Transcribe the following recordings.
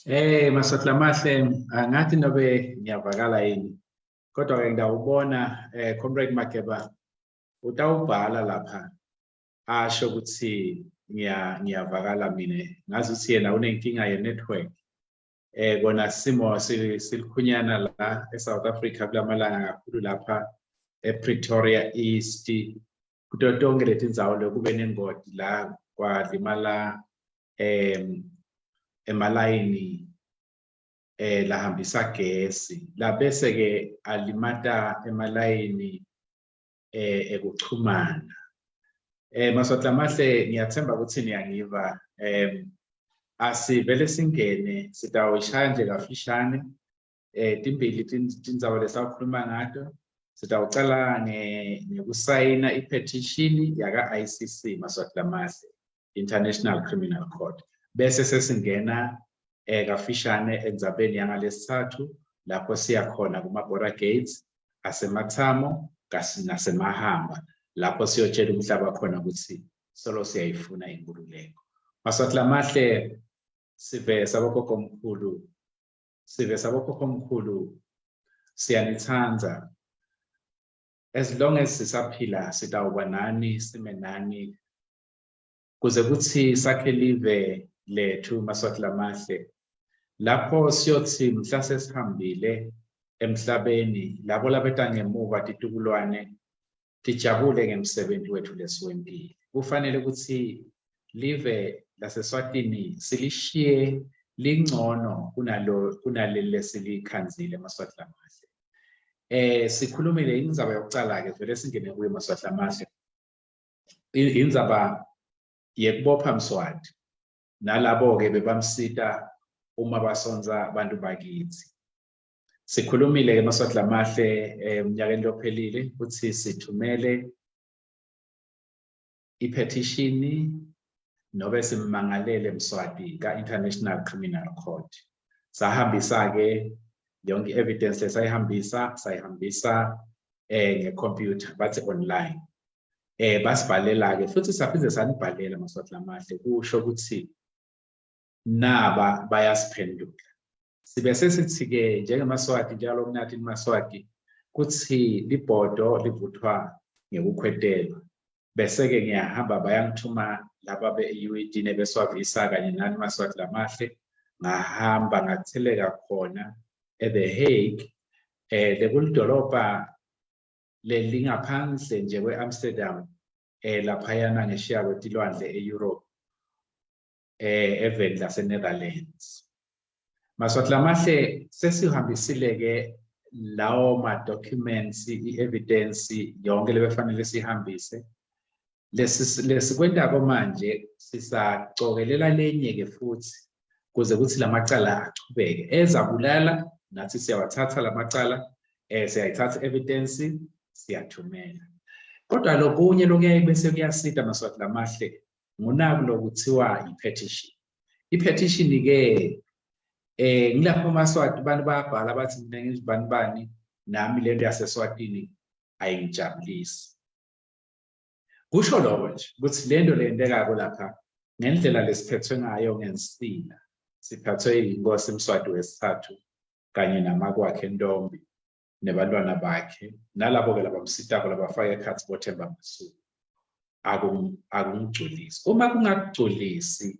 Masotla mahle ngathi nobe ngiyavakala yini kodwa ke ngiyawubona Comrade Makeba utawubhala lapha asho ukuthi ngiyavakala mina ngazi ukuthi yena unenkinga ye network kona simo silikhunyana la eSouth Africa kulamalanga kakhulu lapha ePretoria East kuto tonke leti ndzawo lokube nengoti la kwalimala emalayini lahambisa gesi la bese ke alimata emalayini ekuchumana Masotla mahle ngiyathemba ukuthi niyangiva asivele singene sitawushaya nje kafishane timbili tindzawo lesawukhuluma ngato sitawucala ngekusayina ipetition yaka ICC Masotla mahle International Criminal Court bese sesingena kafishane endzabeni yangalesithathu lapho siyakhona kuma-border gates asemathamo nasemahamba lapho siyotshela umhlaba khona ukuthi solo siyayifuna inkululeko Masotla mahle sive sabokhokho omkhulu siyanithanda as long as sisaphila sitawuba nani sime nani kuze kuthi sakhe live lethu Masotla mahle lapho siyothi mhla sesihambile emhlabeni labo labeta ngemuva titukulwane tijabule ngemsebenzi wethu lesiwempile kufanele ukuthi live laseSwatini silishiye lingcono kunaleli silikhanzile Masotla mahle sikhulumile indzaba yokucala ke vele singene kuyo Masotla mahle indzaba yekubopha Mswati nalabo ke bebamsita uma basonza abantu bakithi sikhulumile ke Masotla mahle umnyakeni lophelile ukuthi sithumele ipetition nobe simmangalele Mswati ka International Criminal Court sahambisa ke yonke evidence sayihambisa ngecomputer bathi online basibhalela ke futhi saphinde sanibhalela Masotla mahle kusho ukuthi naba bayasiphendula sibe sesithi ke njengeMaswati njalo kunathi iMaswati kuthi libhodo livuthwa ngekukhwethelwa bese ke ngiyahamba bayangithuma laba be-UED nebeswavisa kanye nani Maswati lamahle ngahamba ngatheleka khona eThe Hague lekulidolobha lelingaphandle nje kwe-Amsterdam laphayana ngeshiya kwetilwandle e-Europe eveni lase-Netherlands Masotla mahle sesihambisile ke lawo ma-documents i-evidence yonke lebefanele sihambise lesikwentako manje sisacokelela lenye ke futhi kuze kuthi lamacala achubeke ezabulala nathi siyawathatha lamacala siyayithatha evidence siyathumela kodwa lokunye lokuyaye bese kuyasida Masotla mahle ngunaku lokuthiwa ipetition ke ngilapho Maswati abantu bayabhala bathi mina ngizibani nami lento yaseSwatini ayingijabulisi kusho lokho nje ukuthi lento lentekako lapha ngendlela lesiphethwe ngayo ngensila siphathwe inkosi Mswati wesithathu kanye namakwakhe Ntombi nebantwana bakhe nalabo ke labamsitako labafaka ekhathi bothemba masuku akungigculisi uma kungakugculisi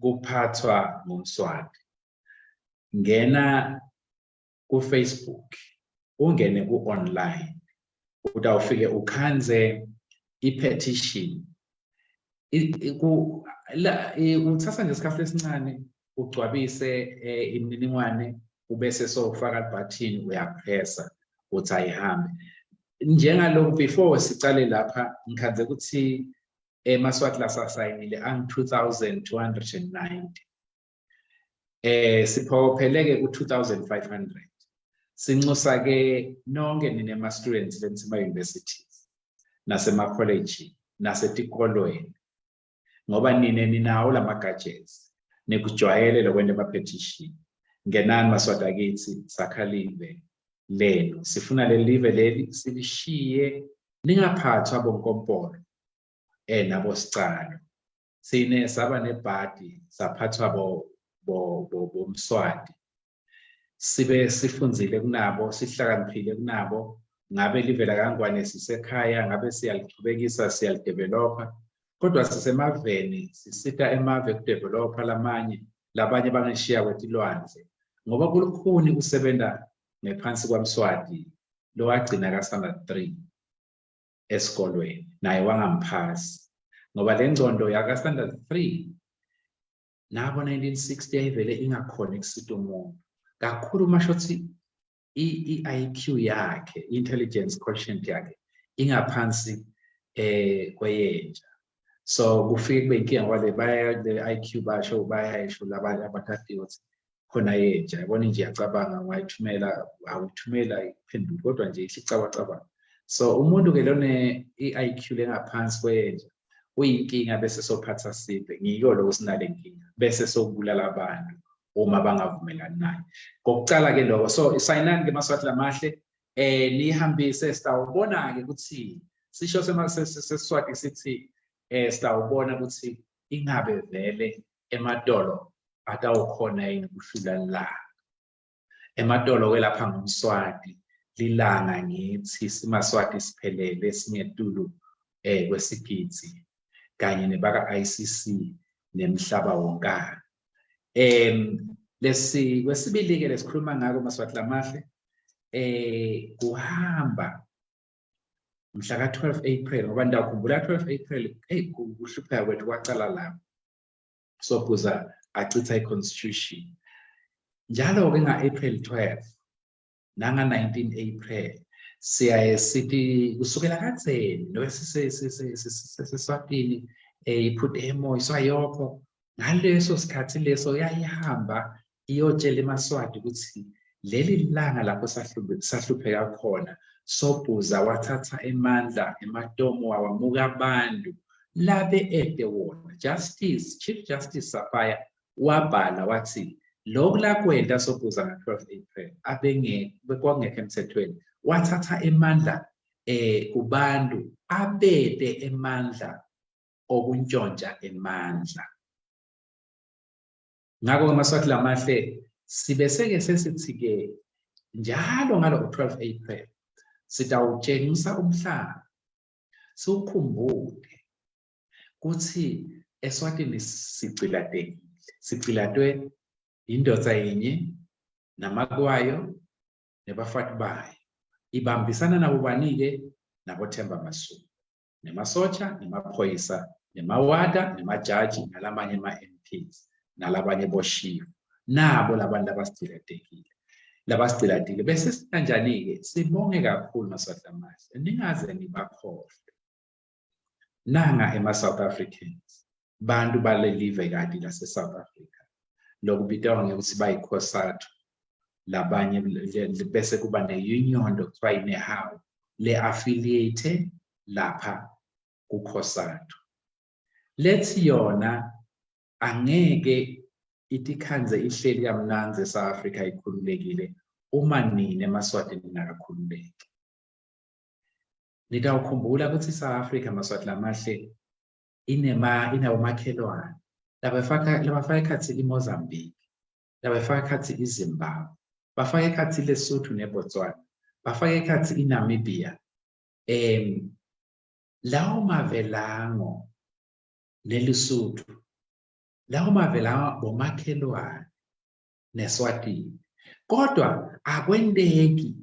kuphathwa ngumswati ngena ku Facebook ungene ku online utawufike ukhanze ipetition uthatha ngesikhathi esincane ugcwabise imininingwane ubese sofaka ibutton uyapressa uthi ayihambe njengalokho before sicale lapha ngikhanze ukuthi Maswati la sasayinile ang 2290 Siphokopheleke ku-2,500. Sinxusa-ke nonke ninema-students ema-universities, nasema-college, nasetikolweni. Ngoba ninawo lama-gadgets, nikujwayele lokwenda ama-petition. Ngenani maswati akithi, sakhalive lelo. Sifuna lelive leli, silishiye, ningaphathwa bonkompolo, nabo sicalo. Sine saba nebhadi, saphathwa bomswati. Sibe sifunzile kunabo, sihlakaniphile kunabo, ngabe livela kangwane sisekhaya, ngabe siyaliqhubekisa, siyalidevelopa. Kodwa sisemaveni, sisita emave kudevelopa labanye bangeshiya kwetilwandle. Ngoba kulukhuni usebenza ngephansi kwamswati, lo wagcina ka-standard 3 esikolweni, naye wangamphasi. Ngoba le ngcondo yaka-standard 3, nabo 1960 yayivele ingakhona ekusita umuntu. Kakhulu mashothi i-IQ yakhe, intelligence quotient yakhe, ingaphansi kweyentsha. So kufike kube inkinga ngoba le IQ basho bayayisho labanye abathathiwe ukuthi khona yentsha. Yabona nje yacabanga awuthumela iphendula kodwa nje ihlicabacabanga. So umuntu ke lone i-IQ lengaphansi kweyentsha uyinkinga bese sophatha sibe. Ngiyiko lo sinale nkinga bese sokubulala abantu uma bangavumelani naye. Kokucala ke lokho. So isayinani ke maswati lamahle nihambise sitawubona ke ukuthi sisho sesiswati sithi sitawubona ukuthi ingabe vele emadolo atawukhona yini kuhlula la. Emadolo ke lapha ngomswati lilanga ngithi simaswati siphelele singetulu kwesigidzi kanye nebaka ICC nemhlaba wonkana. Kwesibili ke lesikhuluma ngako maswati lamahle kuhamba mhla ka-12 April ngoba ndakhumbula 12 April kuhlupheka kwethu kwacala lapho Sobhuza achitha i-constitution. Njalo ke nga-April 12 nanga 19 April siyaye sithi kusukela kadzeni sesiswatini iphuthi emoya iswayopho. Ngaleso sikhathi leso yayihamba iyotshela emaswati ukuthi leli langa lapho sahlupheka khona Sobhuza wathatha emandla ematomo wawamuka abantu labe ede wona. Chief Justice Sapaya wabhala wathi lokhu lakwenda Sobhuza nga-12 April kwakungekho emthethweni. Wathatha emandla kubantu abede emandla okuntshontsha emandla. Ngako amaswati lamahle sibeseke sesithi-ke njalo ngalo 12 April sitawutshengisa umhlaba siwukhumbule ukuthi eSwatini sigciladwe indoda yinye namakwayo nebafati bayo. Ibambisana nabo banike naboThemba Masuku nemasotsha nemaphoyisa nemawada nemajaji nalamanye ama-MPs nalabanye boshiwe nabo labantu labasiciladile bese sikanjani-ke sibonge kakhulu maswati lamahle ningaze nibakhohlwe. Nanga ema-South Africans bantu balelive kati lase-South Africa lokubitwa ngekuthi bayikhosathu labanye bese kuba ne-union okuthiwa yinehawu le-affiliate lapha kukhosathu. Lethi yona angeke itikhanze ihleli kamnanzi eSouth Africa ikhululekile uma nini emaswati ningakakhululeki. Nitawukhumbula ukuthi iSouth Africa maswati lamahle inabomakhelwane labafaka ekhathi iMozambique, labafaka ekhathi iZimbabwe, bafaka ekhathi iLesotho neBotswana, bafaka ekhathi iNamibia. Lawo mavelango neLesotho, lawo mavelango bomakhelwane neSwatini. Kodwa akwendeki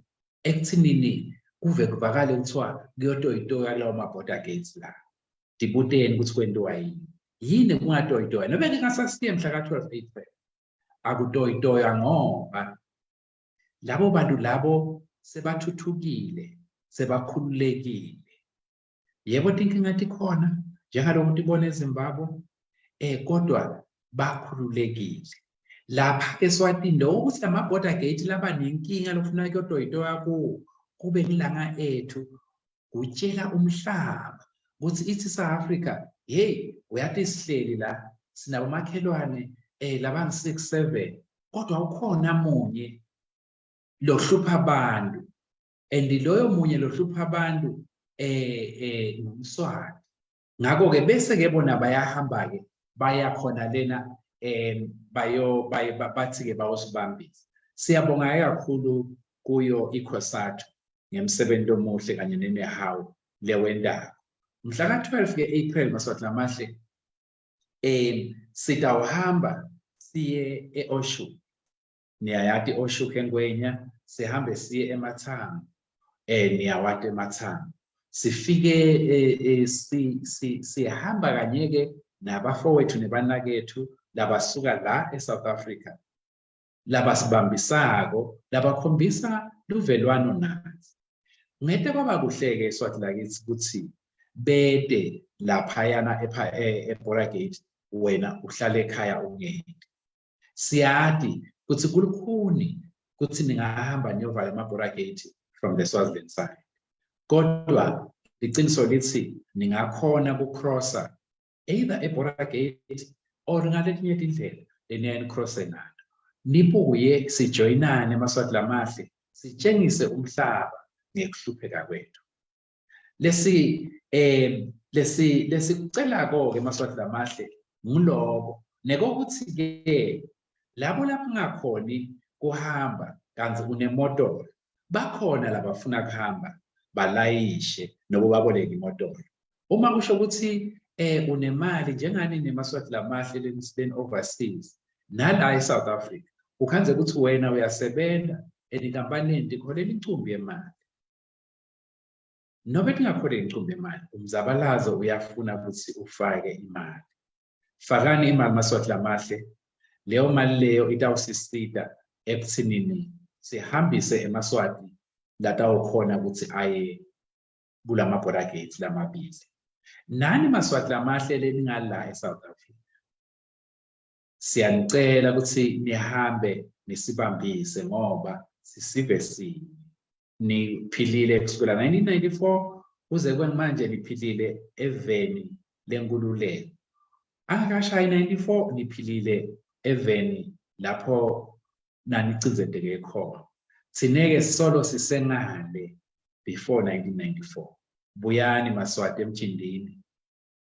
ekuthinini kuve kuvakale kuthiwa kuyotoyitoya lawo ma-border gates la. Dibuteni ukuthi kwenziwa yini. Yini kungatoyitoya? Nobe ngingasasiye mhla ka-12 April. Akutoyitoya ngoba labo bantu labo sebathuthukile, sebakhululekile. Yebo inkinga ikhona njengalokhu tibona eZimbabwe, kodwa bakhululekile. Lapha eSwatini lo ukuthi lama border gate laba nenkinga lokufuna kuyotoyitoya kube kulanga ethu kutshela umhlaba ukuthi ithi South Africa hey uyathi sihleli la sinabo makhelwane labangi 6-7 kodwa ukhona munye lohlupha abantu and loyo munye lohlupha abantu ngumswati ngakho ke bese ke bona bayahamba ke baya khona lena bathi ke bayosibambisa. Siyabonga kakhulu kuyo iCOSATU ngemsebenzi omuhle kanye nenehawu lewendaba. Mhla ka-12 ke-April maswati lamahle sitawuhamba siye e-Osho. Niyayati Osho Kengwenya, sihambe siye eMathango. Niyawati eMathango. Sifike sihamba kanye ke nabafowethu nebanakethu labasuka la eSouth Africa. Labasibambisako, labakhombisa luvelwano nathi. Ngete baba kuhleke eSwati lakithi ukuthi bede laphayana eBorder Gate wena uhlale ekhaya ungeke. Siyati ukuthi kulukhuni ukuthi ningahamba niyovala ama-Border Gate from the Swaziland side. Kodwa iqiniso lithi ningakhona kucrossa either eBorder Gate or ngaletinye indlela leniyayicrosse ngalo. Nibuye sijoyinane maswati lamahle sitshengise umhlaba ngekuhlupheka kwethu. Lesicela ke maswati lamahle ngiloko nekokuthi ke labo lapho ngakhoni kuhamba kanzi unemoto bakhona labafuna kuhamba balayishe nobo baboleka imoto. Uma kusho ukuthi unemali njengani nemaswati lamahle len overseas nala eSouth Africa ukhanze ukuthi wena uyasebenza enkampanini ndikholela incumbi yemali. Nobe ngakholela incumbi yemali umzabalazo uyafuna ukuthi ufake imali. Fakani imali maswati lamahle. Leyo mali leyo itawusisita ekuthinini sihambise emaswati latawukhona ukuthi aye kulama border gates lamabili. Nani maswati lamahle leningala eSouth Africa. Siyanicela ukuthi nihambe nisibambise ngoba sisive sinye. Niphilile kusukela 1994 uze manje niphilile eveni lenkululeko. Angakashayi 94 niphilile eveni lapho nanicizedeke khona. Sineke solo sisengale before 1994. Buyani maswati emjindini.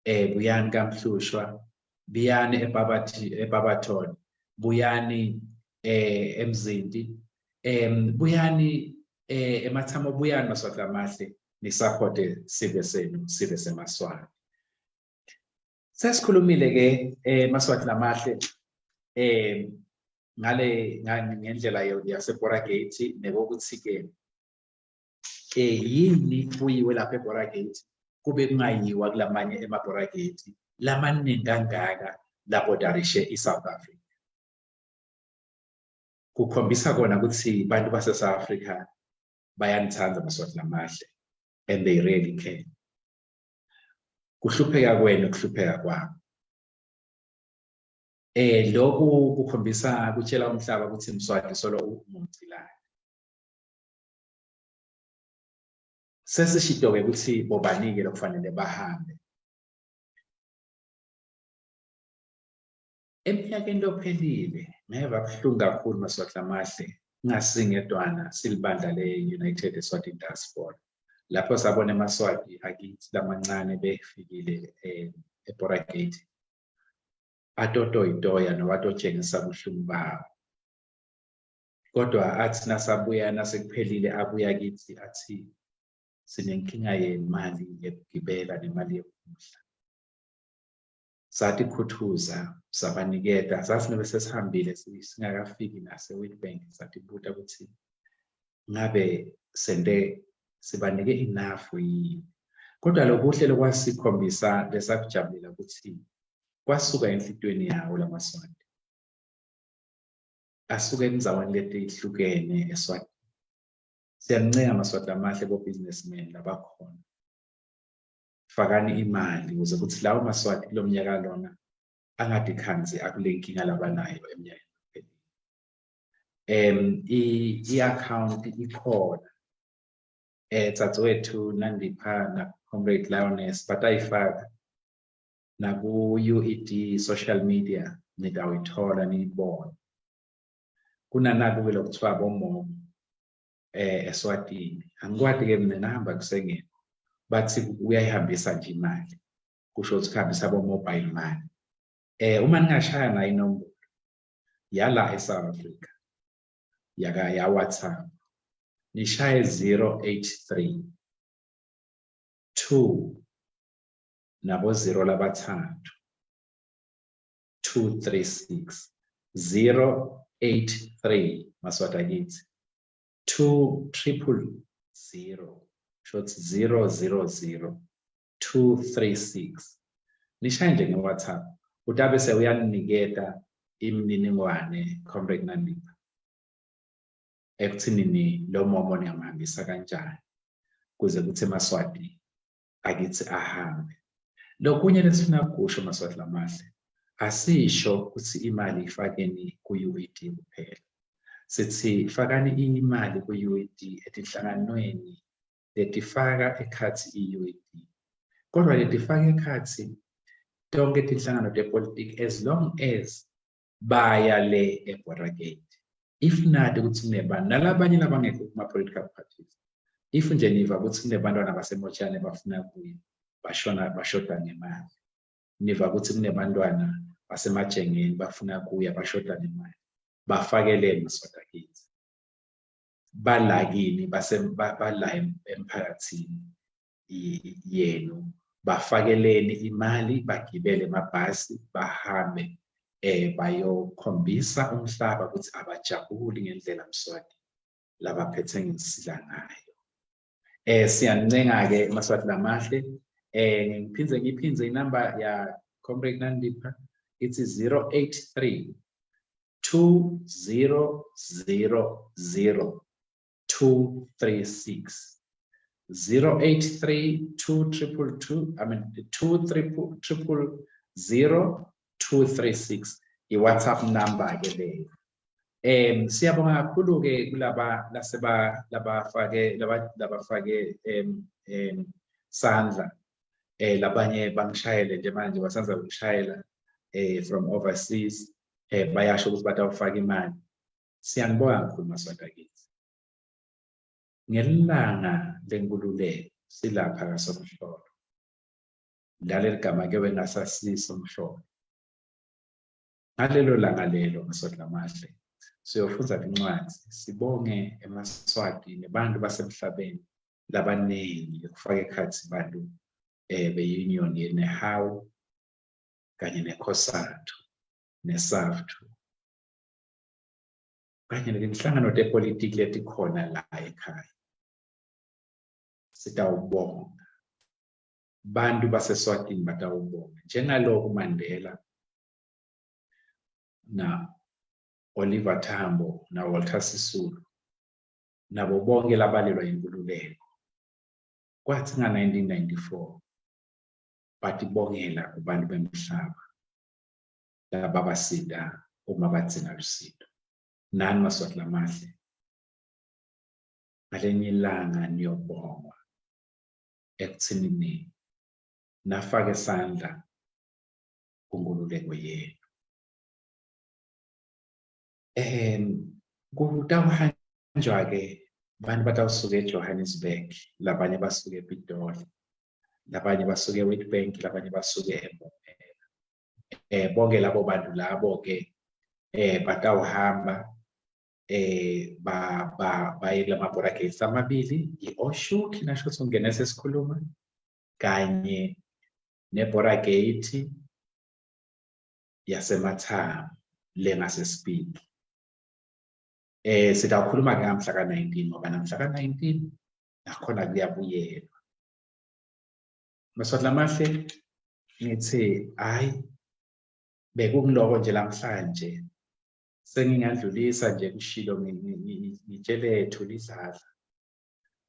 Buyani kaMhlushwa. Buyani eBabathoni. Buyani eMzindi. Buyani eMathamo buyani maswati lamahle nisupporte sibe senu sibe semaswati. Sesikhulumile ke maswati lamahle ngendlela yaseBorder Gate nekokuthi ke yini kuyiwe lapha eBorder Gate kube kungayiwa kulamanye ema-Border Gate lamaningi kangaka labodarishe iSouth Africa. Kukhombisa kona ukuthi bantu base-South Africa bayanithanda maswati lamahle and they really care. Kuhlupheka kwenu kuhlupheka kwabo. Lokhu kukhombisa kutshela umhlaba ukuthi Mswati solo umumcilayo. Sesishito-ke ukuthi bobanike lokufanele bahambe. Eminyakeni lophelile ngeva kuhlungu kakhulu maswati lamahle ngasingedwana silibandla le-United Eswatini Diaspora. Lapho sabona emaswati akithi lamancane befikile eBorder Gate. Atotoyitoya nowatotshengisa ubuhlungu bawo. Kodwa athi nasabuya nasekuphelile abuya kithi athi sinenkinga yemali yokugibela nemali yokudla. Sathi khuthuza sabanikeza sasinobe sesihambile singakafiki nase-Witbank sathi buta ukuthi ngabe sende sibanike enough yini. Kodwa lokuhle lokwasikhombisa lesakujabulela ukuthi kwasuka enhlitweni yawo lamaswati. Asuke enzaweni letihlukene eSwati. Siyanicela maswati amahle bo-businessmen labakhona. Fakani imali ukuze ukuthi lawo maswati kulomnyaka lona angadikhanzi akule nkinga labanayo eminyakeni. i-account ikhona dzadzewethu Nandipha na Comrade Lioness batayifaka naku-UED social media nitawuyithola niyibone. Kunanaku ke lokuthiwa bomomo eSwatini. Angikwadi-ke mina nahamba kusengene bathi uyayihambisa nje imali. Kusho ukuthi kuhambisa bo-mobile money. Uma ningashaya nayo inombolo yala eSouth Africa ya WhatsApp nishaye 083 2 nabo 0 labathathu 236 083 maswata kithi 200 shots 000 236 nishaye nje nge-WhatsApp utabe sewuyaniniketa imininingwane Comrade Nandipha ekuthinini lo momo niyamhambisa kanjani kuze kuthi eMaswati akithi ahambe. Lokunye lesifuna ukusho Maswati lamahle asisho ukuthi imali ifakeni ku-UED kuphela. Sithi fakani imali ku-UED etinhlanganweni letifaka ekhathi i-UED. Kodwa letifaka ekhathi tonke tinhlangano tepolitiki as long as baya le e-border gate. If nade ukuthi kunebani nalabanye labangekho kuma-political parties. If nje niva ukuthi kunebantwana baseMochane bafuna kuye bashoda ngemali. Niva ukuthi kunebantwana basemajengeni bafuna kuya bashoda nemali. Bafakelele Maswati kithi. Balakini bala emphakathini yenu. Bafakeleni imali bagibele amabhasi bahambe bayokhombisa umhlaba ukuthi abajabuli ngendlela Mswati labaphethe ngisila ngayo. Siyancenga-ke Maswati lamahle ngiphindze inamba ya Comrade Nandipha ithi 083 2000 236 083 236 i-WhatsApp number ke leyo. Siyabonga kakhulu ke kulaba labafake sandla labanye bangishayele nje manje basanza ukushayela from overseas bayasho ukuthi batawufaka imali. Siyanibonga kakhulu Maswati kithi. Ngelanga lenkululeko silapha kaSomhlolo. Lale ligama ke wengasasiso Mhlolo. Ngalelo langa lelo Maswati lamahle siyofunda incwadi sibonge eMaswati nebantu basemhlabeni labanengi ukufaka ekhathi bantu be-union yeNehawu kanye neCOSATU neSAFTU kanye nezinhlangano zepolitiki letikhona la ekhaya. Sitawubonga bantu baseSwatini batawubonga njengalokhu uMandela na Oliver Tambo na Walter Sisulu nabo bonke labalelwa inkululeko kwathi nga-1994 batibongela kubantu bemhlaba laba basinda uma badzinga lusido. Nani Maswati lamahle ngalenye ilanga niyobonga ekuthinini nafake isandla kunkululeko yenu. Kutawuhanjwa-ke abantu batawusuka eJohannesburg, labanye basuke ePitoli, labanye basuke eWitbank, labanye basuke eMbombela. Bonke labo bantu labo-ke batawuhamba baye kulama-border gates amabili, i-Oshuk nasho songena sesikhuluma kanye ne-border gate yaseMathama lengasespeak. Sitawukhuluma ke ngamhla ka-19 ngoba namhla ka-19 nakhona kuyabuyelwa. Maswati lamahle ngithi hayi bekungiloko nje namhlanje sengingadlulisa nje kushilo ngitshele Thulizadla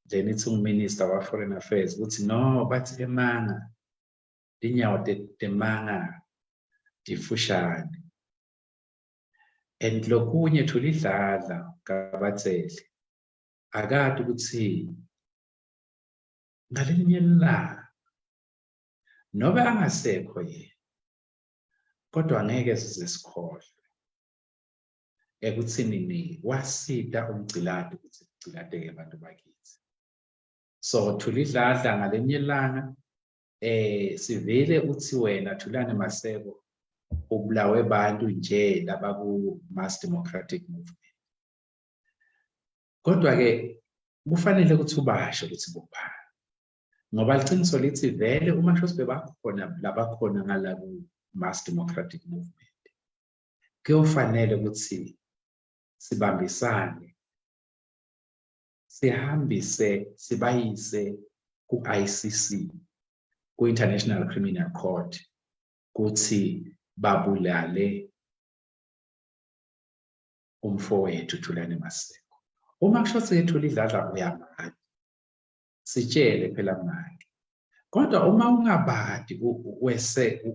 then ithi unguminister wa foreign affairs ukuthi no bathi emanga dinyawo temanga difushane. and lokunye tulidlala kabatseli akade ukuthi ngalinye ilanga nobe angasekho yena kodwa ngeke size sikhohlwe ekuthini wasida umgciladi ukuthi ugciladeke abantu bakithi. So tulidlala ngalinye ilanga sivele uthi wena Thulani Maseko ubulawe bantu nje laba ku Mass Democratic Movement. Kodwa ke kufanele ukuthi ubasho ukuthi bobani. Ngoba liqiniso lithi vele uma shosbe bakhona labakhona ngala ku Mass Democratic Movement. Kuyofanele ukuthi sibambisane sihambise sibayise ku ICC ku International Criminal Court kuthi babulale umfowethu Thulani Maseko. Uma kusho yethu lidlala uyamanga sitshele phela manje. Kodwa uma ungabadi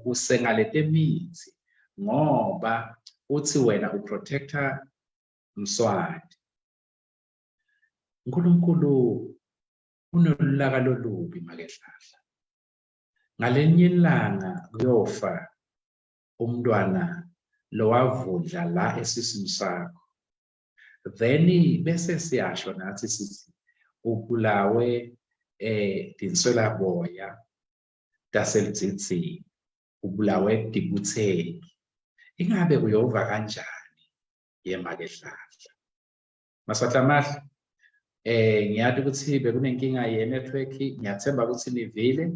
usengalete mithi ngoba uthi wena uprotector Mswati. uNkulunkulu unolaka lolubi makedlala. Ngalenye ilanga kuyofa umntwana lowavudla la esiswini sakho. Then bese siyasho nathi sithi ubulawe dinswela boya daselitsitsi ubulawe dibutheki. Ingabe uyova kanjani yemakedlala? Maswahla mahle ngiyathi ukuthi bekunenkinga ye-network, ngiyathemba ukuthi nivile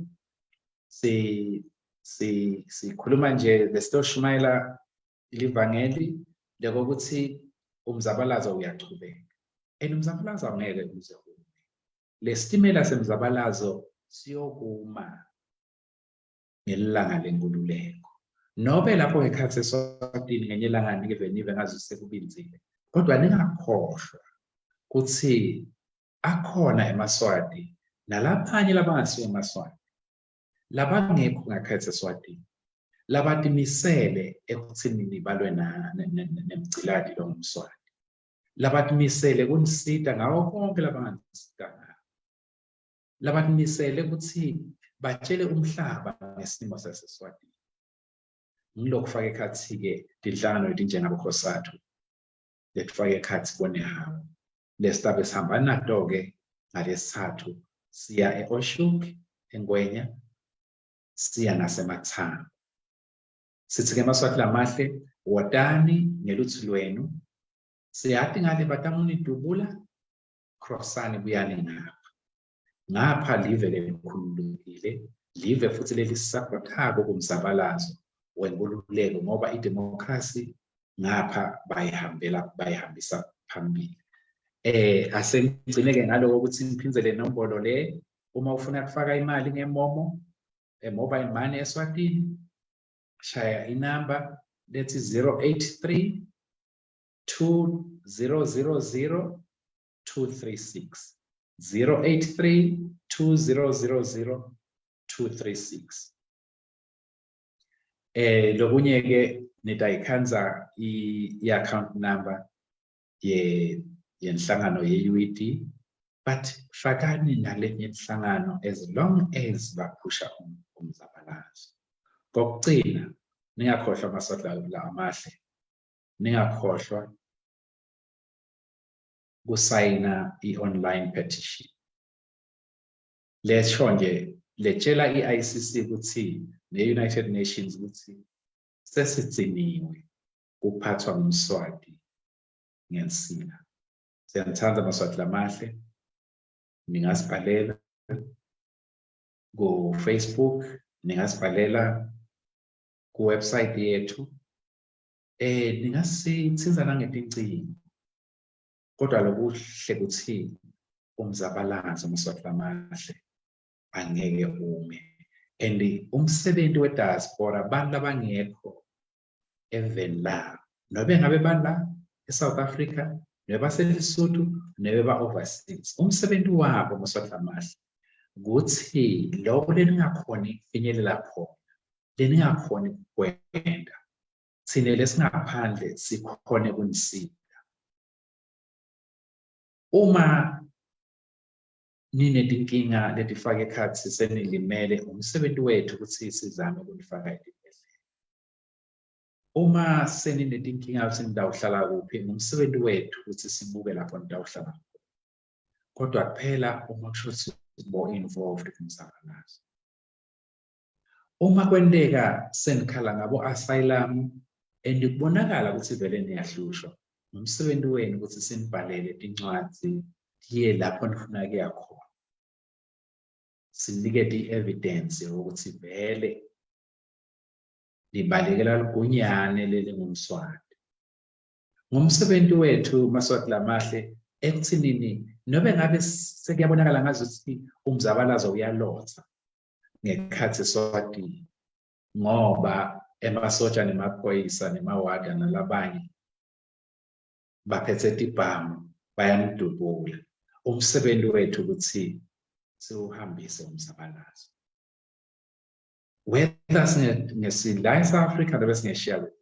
sikhuluma nje besitoshumayela ilivangeli lekokuthi umzabalazo uyachubeka. Umzabalazo angeke uze ume. Lesitimela semzabalazo siyokuma ngelanga lenkululeko. Nobe lapho ekhathi eSwatini ngenye ilanga nive ngazise kubinzile. Kodwa ningakhohlwa ukuthi akhona eMaswati nalaphanye labangasiyo eMaswati labangekho ngakhathi eSwatini labatimisele ekuthini balwe nemgciladi lo ngumSwati. Labatimisele kunisida ngawo konke labanganisida ngawo. Labatimisele ukuthi batshele umhlaba ngesinimo saseSwatini. Ngilokhu faka ekhathi ke dinhlangano ezinjengabokhosathu lekufaka ekhathi konehawo. Lesitabe sihamba nato ke ngalesithathu siya eOshuk eNgwenya siya naseMathanga. Sithi ke Maswati lamahle wotani ngeluthu lwenu siyathi ngale batamuni dubula crossani buyani ngapha live lelikhululekile live futhi lelisaphothako kumzabalazo wenkululeko ngoba idemocracy ngapha bayihambisa phambili. Asengcineke ngaloko ukuthi ngiphinzele inombolo le uma ufuna kufaka imali ngemomo mobile money eSwatini shaya inamba lethi 083 2000 236 083 2000 236. Lokunye ke nitayikhanza i-account number yenhlangano ye-UED, but fakani nalenye inhlangano as long as baphusha umzabalazo. Kokugcina ningakhohlwa Maswati la amahle, ningakhohlwa kusayina i-online petition. Lesho nje letshela i-ICC ukuthi ne-United Nations ukuthi sesitsiniwe kuphathwa ngumSwati ngensila. Siyanithanda Maswati lamahle, ningasibhalela ku Facebook, ningasibhalela ku website yethu, ningasithinza nangetincingo. Kodwa lokuhle kuthi umzabalazo Maswati lamahle angeke ume. And umsebenzi we-diaspora abantu abangekho even la nobe ngabe bala eSouth Africa nobe baseLesotho nobe ba-overseas, umsebenzi wabo Maswati lamahle ukuthi lokho leningakhoni ukufinyelela khona leningakhoni ukwenda thina lesingaphandle sikhone kunisika. Uma ninetinkinga letifaka ekhatsi senilimele, umsebenzi wethu ukuthi sizame ukunifaka esibhedlela. Uma seninetinkinga ukuthi nidawuhlala kuphi, umsebenzi wethu ukuthi sibuke lapho nidawuhlala khona. Kodwa kuphela uma kusho ukuthi bo-involved kumzabalazo. Uma kwenteka senikhala ngabo-asylum and kubonakala ukuthi vele niyahlushwa, umsebenzi wenu ukuthi sinibhalele tincwadzi tiye lapho nifuna kuya khona. Sinikete i-evidence yokuthi vele nibalekela ligunyane lelingumswati. Ngumsebenzi wethu Maswati Lamahle ekuthinini nobe ngabe sekuyabonakala ngazuthi umzabalazo uyalotha ngekhathi eSwatini ngoba emasotsha nemaphoyisa nemawada nalabanye baphethe tibhamu bayamdubula. Umsebenzi wethu ukuthi siwuhambise umzabalazo. Whether ngesidla eSouth Africa nobe singeshiya kwethu.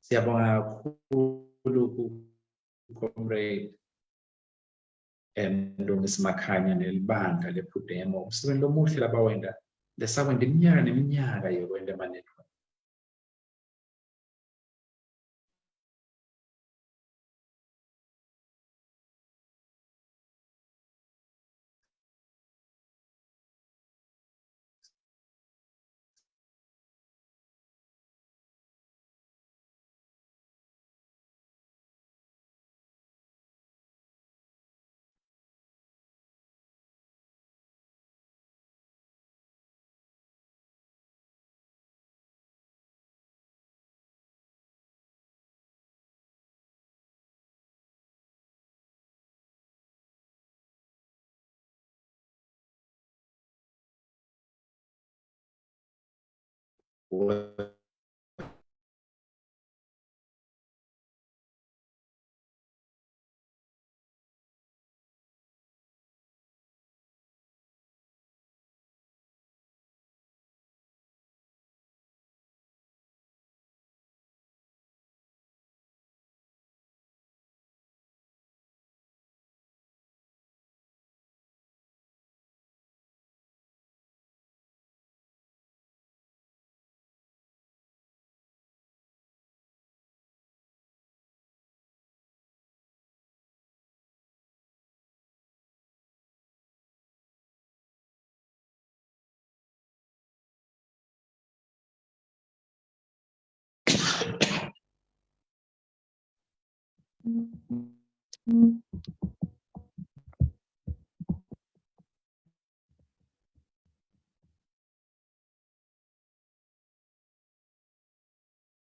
Siyabonga kakhulu ku-Comrade Makhanya nelibandla lePhudemo. Umsebenzi omuhle labawenda lesawenda iminyaka neminyaka yokwenda ama-network.